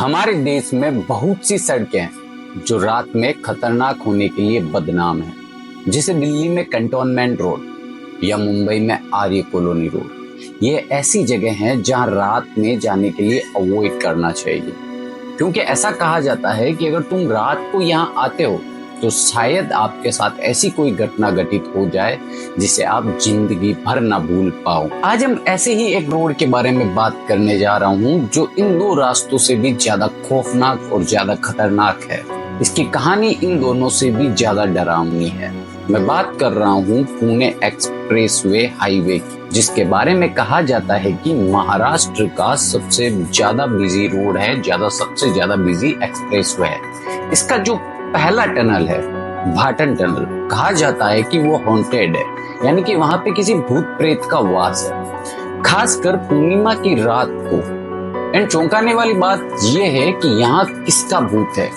हमारे देश में बहुत सी सड़कें हैं जो रात में खतरनाक होने के लिए बदनाम हैं, जैसे दिल्ली में कंटोनमेंट रोड या मुंबई में आर्य कॉलोनी रोड। ये ऐसी जगह हैं जहां रात में जाने के लिए अवॉइड करना चाहिए, क्योंकि ऐसा कहा जाता है कि अगर तुम रात को यहाँ आते हो तो शायद आपके साथ ऐसी कोई घटना घटित हो जाए जिसे आप जिंदगी भर ना भूल पाओ। आज हम ऐसे ही एक रोड के बारे में बात करने जा रहा हूँ जो इन दो रास्तों से भी ज्यादा खौफनाक और ज्यादा खतरनाक है। इसकी कहानी इन दोनों से भी ज्यादा डरावनी है। मैं बात कर रहा हूँ पुणे एक्सप्रेसवे हाईवे की, जिसके बारे में कहा जाता है कि महाराष्ट्र का सबसे ज्यादा बिजी रोड है, सबसे ज्यादा बिजी एक्सप्रेसवे है। इसका जो पहला टनल है भाटन टनल, कहा जाता है कि वो हॉन्टेड है, यानी कि वहां पे किसी भूत प्रेत का वास है, खासकर पूर्णिमा की रात को। एंड चौंकाने वाली बात यह है कि यहाँ किसका भूत है,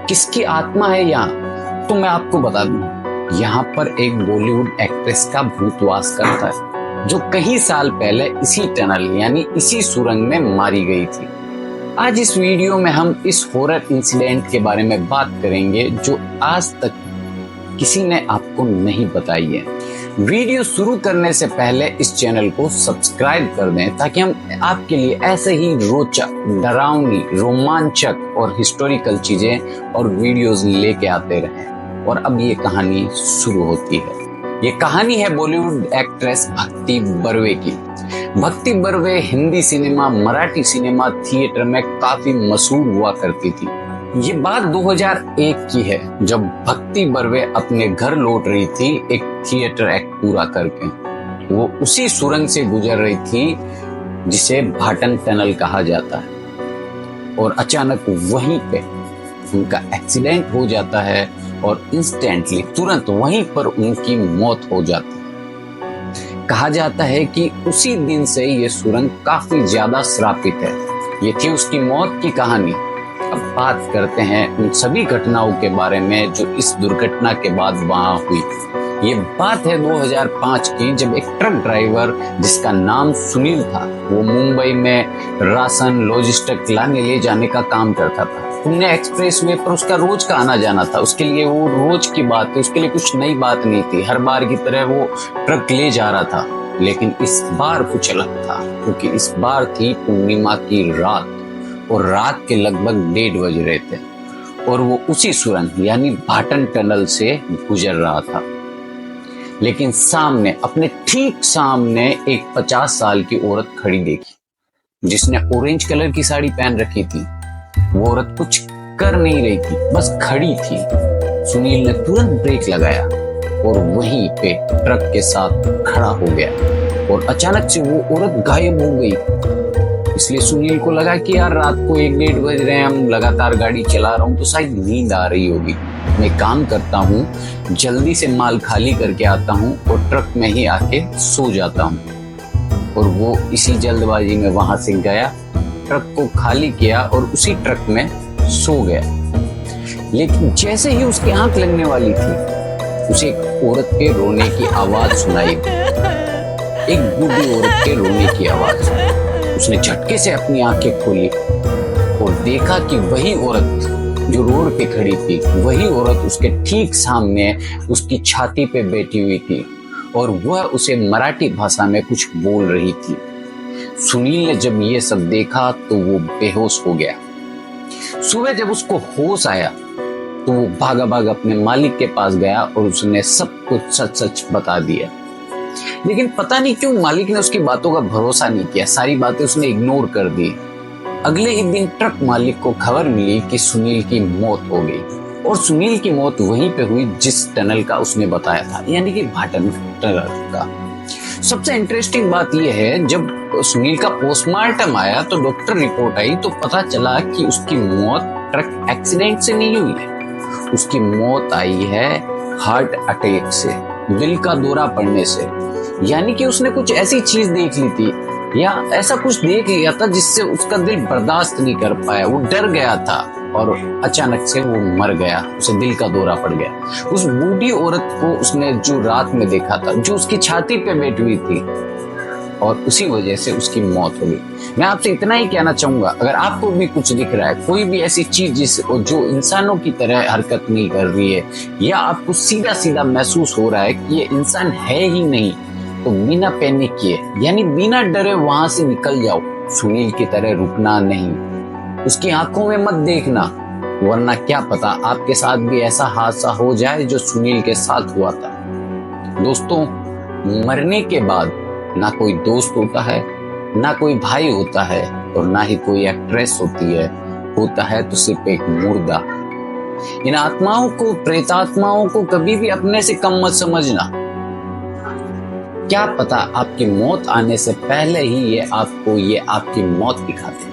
किसकी आत्मा है यहाँ, तो मैं आपको बता दूं, यहाँ पर एक बॉलीवुड एक्ट्रेस का भूत वास करता है, जो कई साल पहले इसी टनल यानी इसी सुरंग में मारी गई थी। आज इस वीडियो में हम इस हॉरर इंसिडेंट के बारे में बात करेंगे जो आज तक किसी ने आपको नहीं बताई है। वीडियो शुरू करने से पहले इस चैनल को सब्सक्राइब कर दें ताकि हम आपके लिए ऐसे ही रोचक, डरावनी, रोमांचक और हिस्टोरिकल चीजें और वीडियोस लेके आते रहें। और अब ये कहानी शुरू होती है। ये कहानी है बॉलीवुड एक्ट्रेस भक्ति बर्वे की। भक्ति Barve Hindi cinema, Marathi cinema, theatre में काफी मशहूर हुआ करती थी। ये बात 2001 की है, जब भक्ति बर्वे अपने घर लौट रही थी एक थिएटर एक्ट पूरा करके। वो उसी सुरंग से गुजर रही थी जिसे भाटन टनल कहा जाता है, और अचानक वहीं पे उनका एक्सीडेंट हो जाता है और इंस्टेंटली तुरंत वहीं पर उनकी मौत हो जाती है। कहा जाता है कि उसी दिन से ये सुरंग काफी ज्यादा श्रापित है। ये थी उसकी मौत की कहानी। अब बात करते हैं उन सभी घटनाओं के बारे में जो इस दुर्घटना के बाद वहां हुई। ये बात है 2005 की, जब एक ट्रक ड्राइवर जिसका नाम सुनील था, वो मुंबई में राशन लॉजिस्टिक लाने ले जाने का काम करता था। पुणे एक्सप्रेसवे पर उसका रोज का आना जाना था, उसके लिए वो रोज की बात है, उसके लिए कुछ नई बात नहीं थी। हर बार की तरह वो ट्रक ले जा रहा था, लेकिन इस बार कुछ अलग था, क्योंकि इस बार थी पूर्णिमा की रात और रात के लगभग 1:30 बज रहे थे, और वो उसी सुरंग यानी भाटन टनल से गुजर रहा था। लेकिन सामने, अपने ठीक सामने एक 50 साल की औरत खड़ी देखी, जिसने ऑरेंज कलर की साड़ी पहन रखी थी। वो औरत कुछ कर नहीं रही थी, बस खड़ी थी। सुनील ने तुरंत ब्रेक लगाया और वहीं पे ट्रक के साथ खड़ा हो गया, और अचानक से वो औरत गायब हो गई। इसलिए सुनील को लगा कि यार रात को 1-1:30 बज रहे हैं, हम लगातार गाड़ी चला रहा हूँ तो शायद नींद आ रही होगी। मैं काम करता हूँ, जल्दी से माल खाली करके आता हूँ और ट्रक में ही आके सो जाता हूँ। और वो इसी जल्दबाजी में वहां से गया, ट्रक को खाली किया और उसी ट्रक में सो गया। लेकिन जैसे ही उसकी आंख लगने वाली थी, उसे एक औरत के रोने की आवाज सुनाई, एक बूढ़ी औरत के रोने की आवाज। उसने झटके से अपनी आंखें खोली और देखा कि वही औरत जो रोड पे खड़ी थी, वही औरत उसके ठीक सामने उसकी छाती पे बैठी हुई थी, और वह उसे मराठी भाषा में कुछ बोल रही थी। सुनील ने जब ये सब देखा तो वो बेहोश हो गया। सुबह जब उसको होश आया तो वो भागा भागा अपने मालिक के पास गया और उसने सब कुछ सच सच बता दिया। लेकिन पता नहीं क्यों मालिक ने उसकी बातों का भरोसा नहीं किया, सारी बातें उसने इग्नोर कर दी। अगले ही दिन ट्रक मालिक को खबर मिली कि सुनील की मौत हो गई, और सुनील की मौत वहीं पे हुई जिस टनल का उसने बताया था, यानी कि भाटन टनल का। सबसे इंटरेस्टिंग बात यह है, जब सुनील का पोस्टमार्टम आया तो डॉक्टर रिपोर्ट आई तो पता चला कि उसकी मौत ट्रक एक्सीडेंट से नहीं हुई है, उसकी मौत आई है हार्ट अटैक से, दिल का दौरा पड़ने से। यानी कि उसने कुछ ऐसी चीज देख ली थी या ऐसा कुछ देख लिया था जिससे उसका दिल बर्दाश्त नहीं कर पाया, वो डर गया था और अचानक से वो मर गया, उसे दिल का दौरा पड़ गया। उस बूढ़ी औरत को उसने जो रात में देखा था, जो उसकी छाती पे बैठी हुई थी, और उसी वजह से उसकी मौत हो गई। मैं आपसे इतना ही कहना चाहूंगा, अगर आपको भी कुछ दिख रहा है, कोई भी ऐसी चीज जो इंसानों की तरह हरकत नहीं कर रही है, या आपको सीधा सीधा महसूस हो रहा है कि ये इंसान है ही नहीं, तो बिना पैनिक किए, यानी बिना डरे वहां से निकल जाओ। सुनील की तरह रुकना नहीं, उसकी आंखों में मत देखना, वरना क्या पता आपके साथ भी ऐसा हादसा हो जाए जो सुनील के साथ हुआ था। दोस्तों, मरने के बाद ना कोई दोस्त होता है, ना कोई भाई होता है, और ना ही कोई एक्ट्रेस होती है। होता है तो सिर्फ एक मुर्दा। इन आत्माओं को, प्रेतात्माओं को कभी भी अपने से कम मत समझना। क्या पता आपकी मौत आने से पहले ही ये आपकी मौत दिखाते।